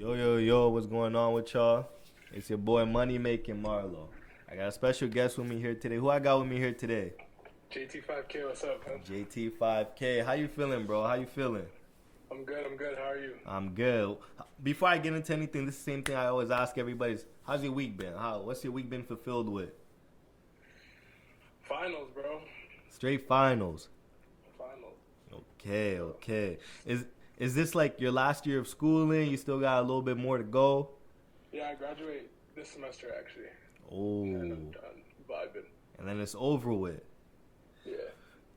Yo, yo, yo, what's going on with y'all? It's your boy Money Making Marlo. I got a special guest with me here today. Who I got with me here today? JT5K, what's up, man? JT5K. How you feeling, bro? How you feeling? I'm good. How are you? I'm good. Before I get into anything, this is the same thing I always ask everybody is, how's your week been? What's your week been fulfilled with? Finals, bro. Straight finals. Finals. Okay, okay. Is this like your last year of schooling? You still got a little bit more to go? Yeah, I graduate this semester, actually. Oh. And I'm done vibing. And then it's over with. Yeah.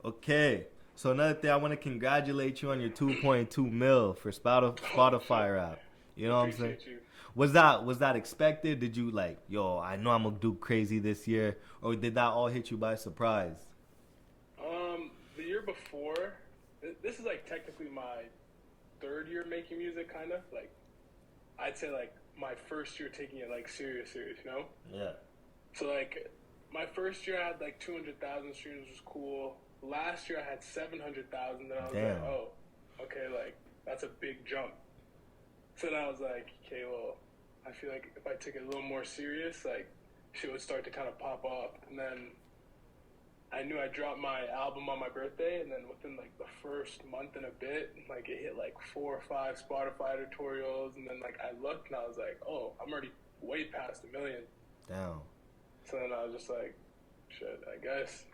Okay. So another thing, I want to congratulate you on your 2.2 mil for Spotify rap. You know what I'm saying? Appreciate you. Was that expected? Did you like, yo, I know I'm gonna do crazy this year, or did that all hit you by surprise? The year before, this is like technically my third year making music, kind of. Like, I'd say like my first year taking it like serious, you know? Yeah. So like, my first year I had like 200,000 streams, which was cool. Last year I had 700,000, and I was Damn. like, oh, okay, like that's a big jump. So then I was like, okay, well, I feel like if I took it a little more serious, like shit would start to kind of pop off. And then I knew I dropped my album on my birthday, and then within like the first month and a bit, like it hit like 4 or 5 Spotify tutorials, and then like I looked and I was like, oh, I'm already way past 1 million. Damn. So then I was just like, shit, I guess.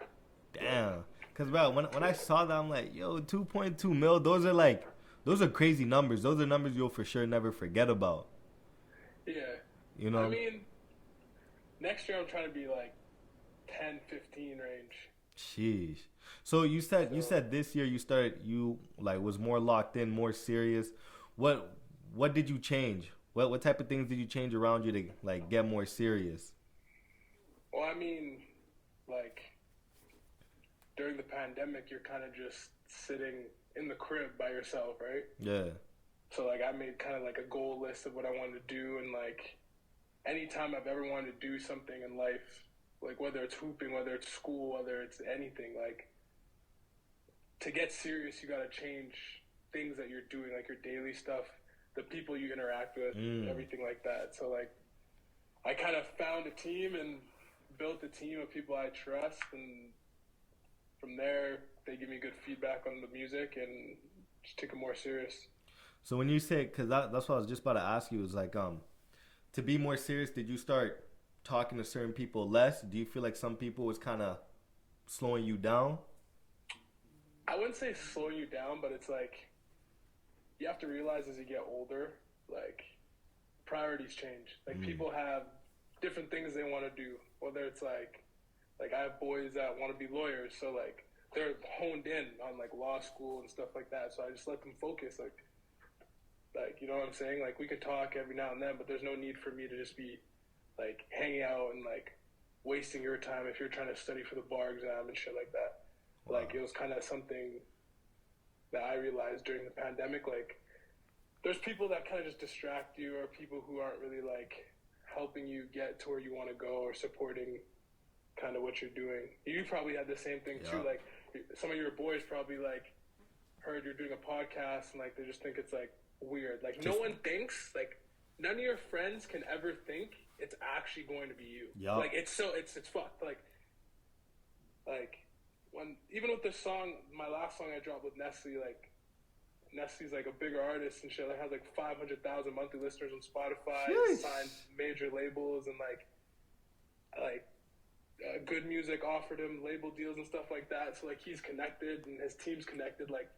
Damn. Cause bro, when I saw that, I'm like, yo, 2.2 mil. Those are crazy numbers. Those are numbers you'll for sure never forget about. Yeah. You know. I mean, next year I'm trying to be like 10, 15 range. Sheesh. So you said this year you like was more locked in, more serious. What did you change? What type of things did you change around you to like get more serious? Well, I mean, like during the pandemic, you're kind of just sitting in the crib by yourself, right? Yeah. So like I made kind of like a goal list of what I wanted to do, and like anytime I've ever wanted to do something in life, like whether it's hooping, whether it's school, whether it's anything, like to get serious, you got to change things that you're doing, like your daily stuff, the people you interact with, everything like that. So like I kind of found a team and built a team of people I trust, and from there they give me good feedback on the music and just take it more serious. So when you say, cause that's what I was just about to ask you, is like to be more serious, did you start talking to certain people less? Do you feel like some people was kind of slowing you down? I wouldn't say slowing you down, but it's like you have to realize as you get older, like priorities change. Like people have different things they want to do. Whether it's like I have boys that want to be lawyers, so like they're honed in on like law school and stuff like that. So I just let them focus. Like you know what I'm saying? Like we could talk every now and then, but there's no need for me to just be like hanging out and like wasting your time if you're trying to study for the bar exam and shit like that. Wow. Like it was kind of something that I realized during the pandemic. Like there's people that kind of just distract you, or people who aren't really like helping you get to where you want to go or supporting kind of what you're doing. You probably had the same thing too. Like some of your boys probably like heard you're doing a podcast and like they just think it's like weird. Like no one thinks, like none of your friends can ever think it's actually going to be you. Yep. Like it's fucked. Like when even with the song, my last song I dropped with Nestle, like Nestle's like a bigger artist and shit. Like has like 500,000 monthly listeners on Spotify, signed major labels, and like Good Music offered him label deals and stuff like that. So like he's connected and his team's connected. Like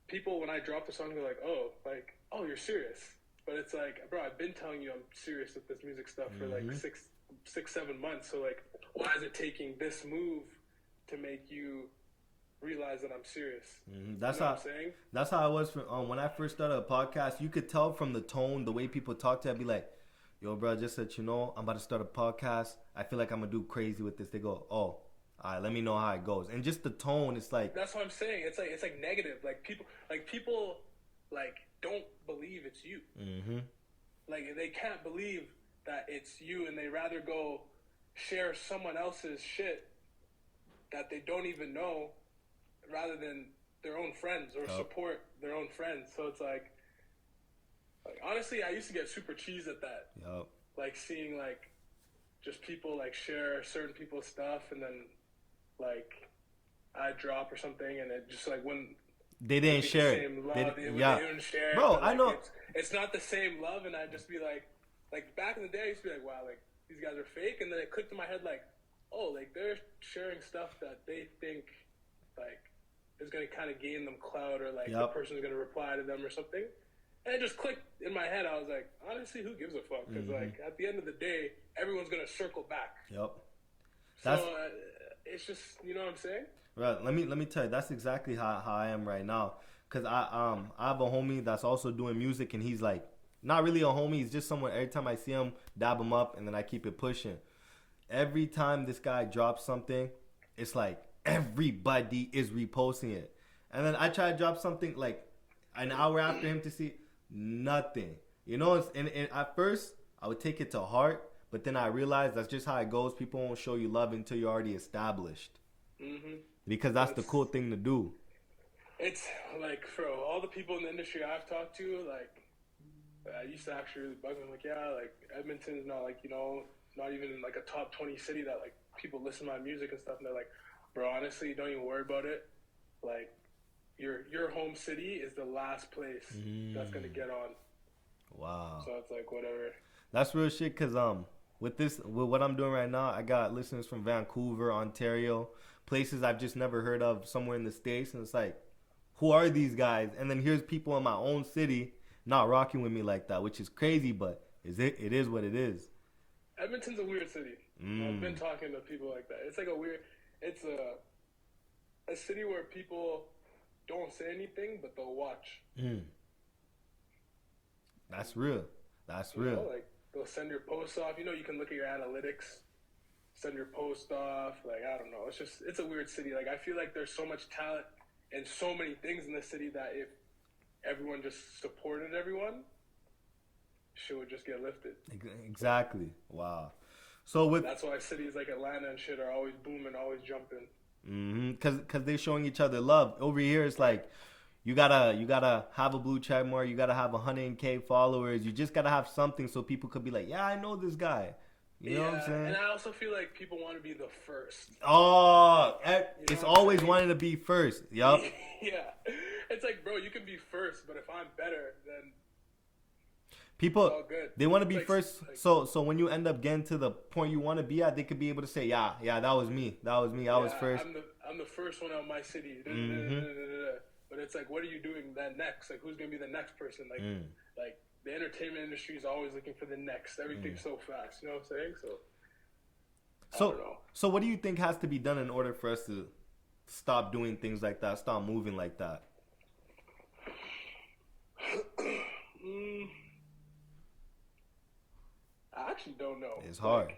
people, when I drop the song, they're like, oh, you're serious. But it's like, bro, I've been telling you I'm serious with this music stuff for like 7 months. So like, why is it taking this move to make you realize that I'm serious? That's what I'm saying. That's how I was when I first started a podcast. You could tell from the tone, the way people talk to me. I'd be like, yo, bro, just so you know, I'm about to start a podcast. I feel like I'm gonna do crazy with this. They go, oh, all right, let me know how it goes. And just the tone, it's like, that's what I'm saying. It's like negative. Like people don't believe it's you. Like they can't believe that it's you, and they rather go share someone else's shit that they don't even know rather than their own friends, or support their own friends. So it's like honestly, I used to get super cheesed at that. Yup. Like seeing like just people like share certain people's stuff, and then like I drop or something, and it just like when They didn't share it. They didn't share it. Bro, Like, I know. It's not the same love, and I'd just be like back in the day, I used to be like, wow, like these guys are fake, and then it clicked in my head like, oh, like they're sharing stuff that they think like is gonna kind of gain them clout, or like the person's gonna reply to them or something. And it just clicked in my head. I was like, honestly, who gives a fuck? Because like at the end of the day, everyone's gonna circle back. Yep. So it's just, you know what I'm saying? Right. Let me tell you, that's exactly how I am right now. Cause I have a homie that's also doing music, and he's like not really a homie. He's just someone. Every time I see him, dab him up, and then I keep it pushing. Every time this guy drops something, it's like everybody is reposting it, and then I try to drop something like an hour after him to see nothing. You know, and at first I would take it to heart, but then I realized that's just how it goes. People won't show you love until you're already established. Because that's the cool thing to do. It's like for all the people in the industry I've talked to, like I used to actually really bug me. Like, yeah, like Edmonton's not like, you know, not even in like a top 20 city that like people listen to my music and stuff. And they're like, bro, honestly, don't even worry about it. Like your home city is the last place that's gonna get on. Wow. So it's like whatever. That's real shit. Cause with what I'm doing right now, I got listeners from Vancouver, Ontario, places I've just never heard of somewhere in the States, and it's like, who are these guys? And then here's people in my own city not rocking with me like that, which is crazy, but it is what it is. Edmonton's a weird city. I've been talking to people like that. It's like it's a city where people don't say anything, but they'll watch. That's real. That's real. Know, like they'll send your posts off. You know, you can look at your analytics, send your post off. Like, I don't know. It's a weird city. Like, I feel like there's so much talent and so many things in the city that if everyone just supported everyone, shit would just get lifted. Exactly. Wow. That's why cities like Atlanta and shit are always booming, always jumping. Cause they're showing each other love. Over here, it's like you gotta have a blue check mark. You gotta have 100K followers. You just gotta have something so people could be like, yeah, I know this guy. You know what I'm saying? And I also feel like people want to be the first. Oh, it's always wanting to be first. Yup. Yeah. It's like, bro, you can be first, but if I'm better, then people, they want to be first. So when you end up getting to the point you want to be at, they could be able to say, yeah, that was me. I was first. I'm the first one out of my city. But it's like, what are you doing then next? Like, who's going to be the next person? Like, like the entertainment industry is always looking for the next. Everything's so fast. You know what I'm saying? I don't know. So what do you think has to be done in order for us to stop doing things like that, stop moving like that? I actually don't know. It's hard.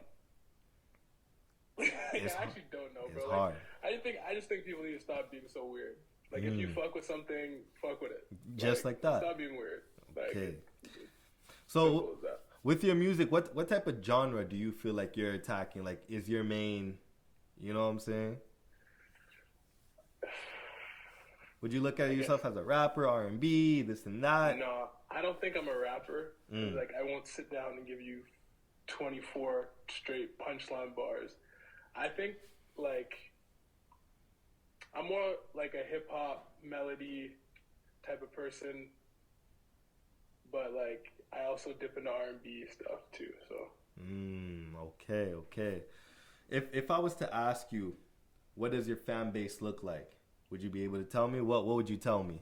I actually don't know, bro. It's hard. I just think people need to stop being so weird. Like, if you fuck with something, fuck with it. Just like that. Stop being weird. Okay. So, with your music, what type of genre do you feel like you're attacking? Like, is your main, you know what I'm saying? Would you look at yourself as a rapper, R&B, this and that? No, I don't think I'm a rapper. Like, I won't sit down and give you 24 straight punchline bars. I think, like, I'm more like a hip-hop melody type of person. But, like, I also dip into R&B stuff, too, so. Okay. If I was to ask you, what does your fan base look like? Would you be able to tell me? What would you tell me?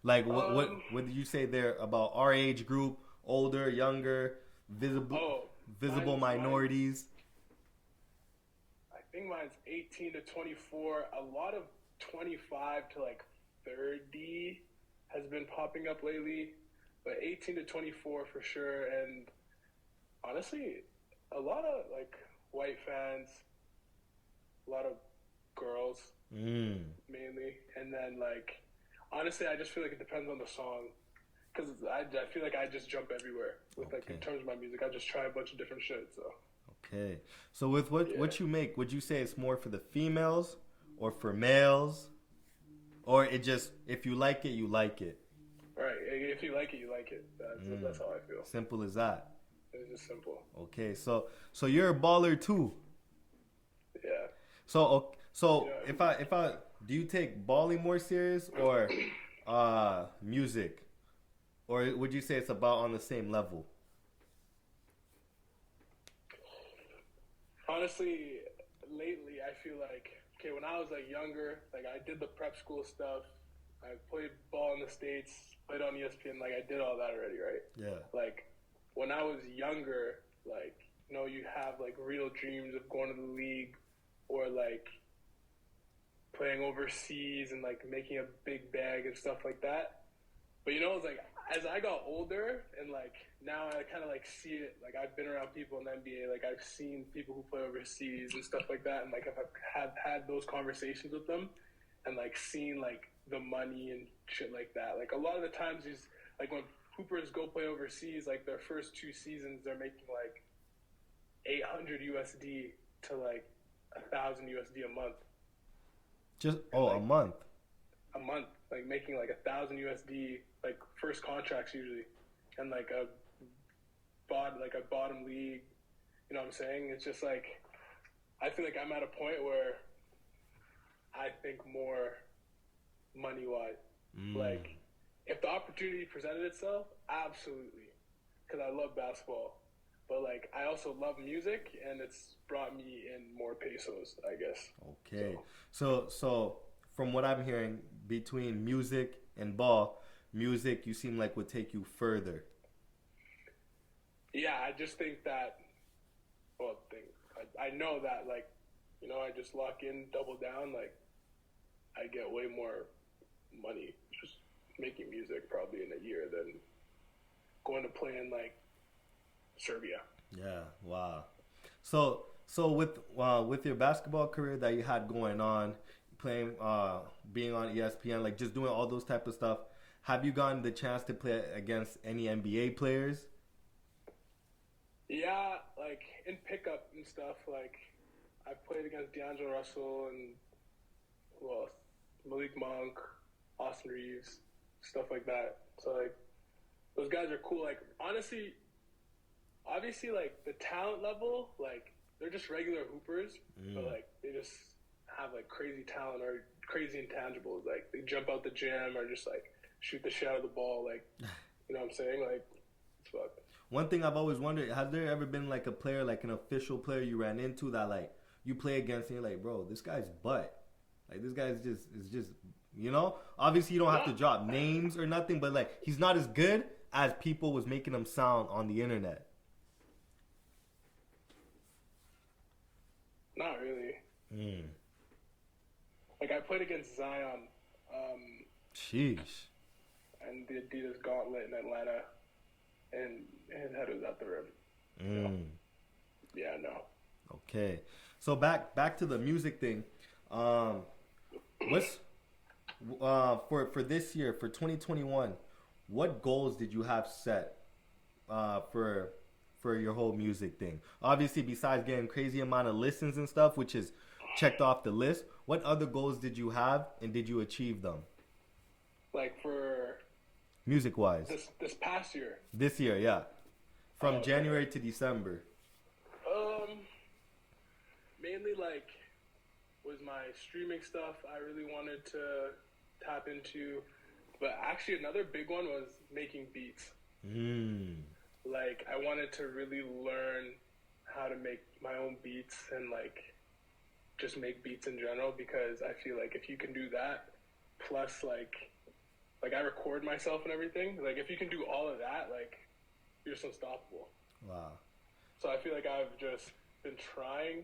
Like, what did you say there about our age group, older, younger, visible minorities? I think mine's 18 to 24. A lot of 25 to, like, 30 has been popping up lately, but 18 to 24 for sure. And honestly, a lot of like white fans, a lot of girls mainly, and then like honestly, I just feel like it depends on the song, because I feel like I just jump everywhere with like in terms of my music. I just try a bunch of different shit. So with what you make, would you say it's more for the females or for males? Or it just, if you like it, you like it? Right. If you like it, you like it. That's how I feel. Simple as that. It's just simple. Okay, so you're a baller too. Yeah. So Yeah. if I do you take balling more serious or music, or would you say it's about on the same level? Honestly, lately I feel like, okay, when I was like younger, like I did the prep school stuff. I played ball in the States, played on ESPN, like I did all that already, right? Yeah. Like when I was younger, like, you have like real dreams of going to the league or like playing overseas and like making a big bag and stuff like that. But it's like as I got older and like now I kind of like see it. Like I've been around people in the NBA. Like I've seen people who play overseas and stuff like that. And like I've had those conversations with them, and like seen like the money and shit like that. Like a lot of the times these like when hoopers go play overseas, like their first 2 seasons they're making like 800 USD to like 1,000 USD a month. Just like, a month. A month, like making like 1,000 USD, like first contracts usually, and like a bottom league. You know what I'm saying? It's just like I feel like I'm at a point where I think more money wise. Like if the opportunity presented itself, absolutely, because I love basketball. But like I also love music, and it's brought me in more pesos, I guess. Okay. So from what I'm hearing, between music and ball, music you seem like would take you further. Yeah, I just think that. Well, I know that like, I just lock in, double down. Like, I get way more money just making music probably in a year than going to play in like Serbia. Yeah. Wow. So with your basketball career that you had going on, playing, being on ESPN, like just doing all those type of stuff, have you gotten the chance to play against any NBA players? Yeah, like in pickup and stuff. Like I've played against D'Angelo Russell and who else? Malik Monk, Austin Reeves, stuff like that. So like those guys are cool. Like honestly, obviously like the talent level, like they're just regular hoopers, but like they just have like crazy talent or crazy intangibles. Like they jump out the gym or just like shoot the shit out of the ball. Like, you know what I'm saying? Like, it's fuck. One thing I've always wondered, has there ever been like a player, like an official player you ran into that like you play against and you're like, bro, this guy's butt. Like this guy's just obviously you don't have to drop names or nothing, but like he's not as good as people was making him sound on the internet. Not really. Like I played against Zion. Sheesh. And the Adidas Gauntlet in Atlanta, and his head was at the rim. Yeah, no. Okay, so back to the music thing. What's for this year, for 2021? What goals did you have set for your whole music thing? Obviously, besides getting crazy amount of listens and stuff, which is checked off the list, what other goals did you have, and did you achieve them? Like for music wise, this past year. This year, yeah, from January to December. Mainly like was my streaming stuff. I really wanted to tap into, but actually another big one was making beats. Like I wanted to really learn how to make my own beats and like just make beats in general, because I feel like if you can do that, plus like I record myself and everything, like if you can do all of that, like you're just unstoppable. Wow. So I feel like I've just been trying,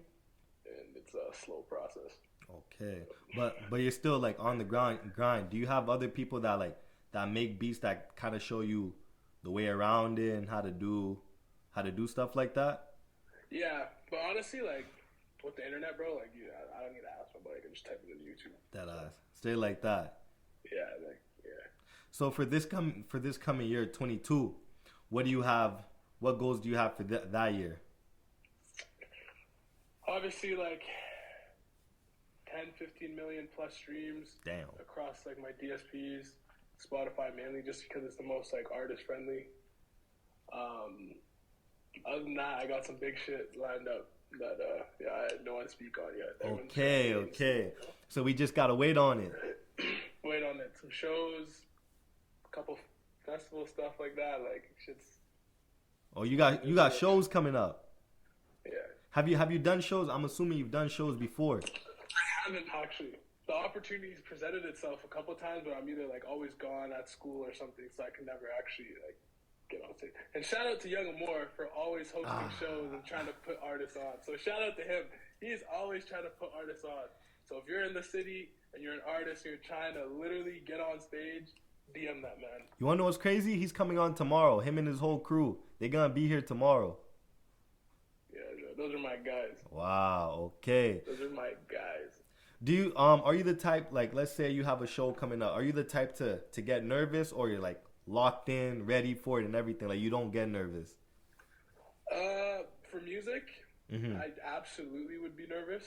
and it's a slow process. Okay, but you're still like on the grind. Do you have other people that make beats that kind of show you the way around it and how to do stuff like that? Yeah, but honestly, like with the internet, bro, like I don't need to ask nobody. I can just type it into YouTube. That ass. Stay like that. Yeah, yeah. So for this coming year, 22, what do you have? What goals do you have for that year? Obviously, like 10, 15 million plus streams. Damn. Across like my DSPs, Spotify mainly, just because it's the most like artist friendly. Other than that, I got some big shit lined up that I don't want to speak on yet. Okay. So we just gotta wait on it. Wait on it. Some shows, a couple festival stuff like that. Like shit's. Oh, you got shows coming up. Yeah. Have you done shows? I'm assuming you've done shows before. I haven't actually. The opportunity's presented itself a couple times, but I'm either like always gone at school or something, so I can never actually like get on stage. And shout out to Young Amore for always hosting shows and trying to put artists on. So shout out to him. He's always trying to put artists on. So if you're in the city and you're an artist, you're trying to literally get on stage, DM that man. You wanna know what's crazy? He's coming on tomorrow. Him and his whole crew. They're gonna be here tomorrow. Yeah, those are my guys. Wow. Okay. Those are my guys. Do you are you the type, like, let's say you have a show coming up, are you the type to get nervous, or you're like locked in, ready for it and everything, like you don't get nervous? For music, I absolutely would be nervous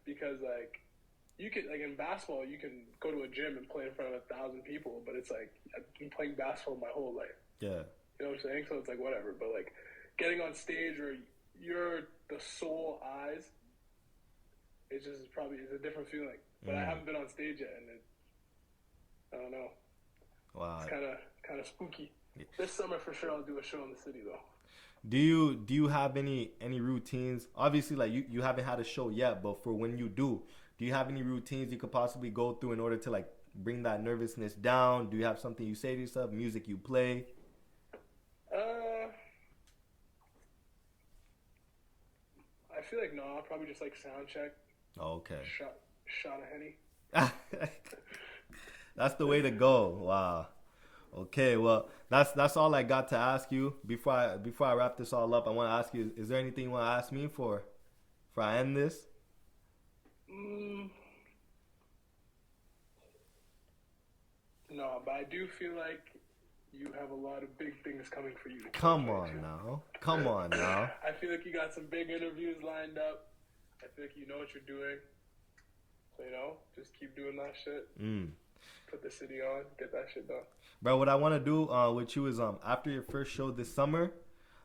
because like you can, like in basketball, you can go to a gym and play in front of 1,000 people, but it's like I've been playing basketball my whole life. Yeah. You know what I'm saying? So it's like whatever, but like getting on stage where you're the sole eyes. It's just it's a different feeling. But I haven't been on stage yet, and I don't know. Wow. It's kind of spooky. Yeah. This summer for sure I'll do a show in the city though. Do you have any routines? Obviously, like you haven't had a show yet, but for when you do you have any routines you could possibly go through in order to like bring that nervousness down? Do you have something you say to yourself? Music you play? I feel like no. I'll probably just like sound check. Oh, okay. Shot a Henny. That's the way to go. Wow. Okay, well, that's all I got to ask you. Before I wrap this all up, I want to ask you: is there anything you want to ask me for I end this? No, but I do feel like you have a lot of big things coming for you. Come on now. I feel like you got some big interviews lined up. I feel like you know what you're doing. So, just keep doing that shit. Put the city on. Get that shit done. Bro, what I want to do with you is after your first show this summer,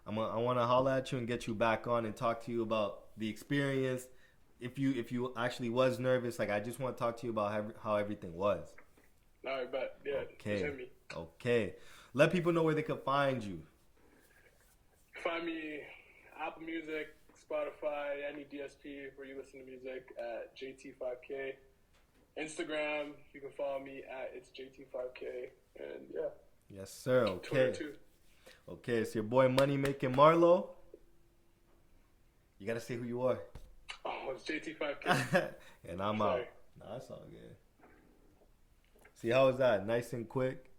I want to holler at you and get you back on and talk to you about the experience. If you actually was nervous, like I just want to talk to you about how everything was. All right, bet. Yeah. Okay. Send me. Okay. Let people know where they can find you. Find me Apple Music, Spotify, any DSP where you listen to music at JT5K. Instagram, you can follow me at it's JT5K. And yeah. Yes, sir. Okay. Twitter too. Okay, it's your boy Money Making Marlo. You gotta say who you are. Oh, it's JT5K. And I'm out. Nah, that's all good. See, how was that? Nice and quick.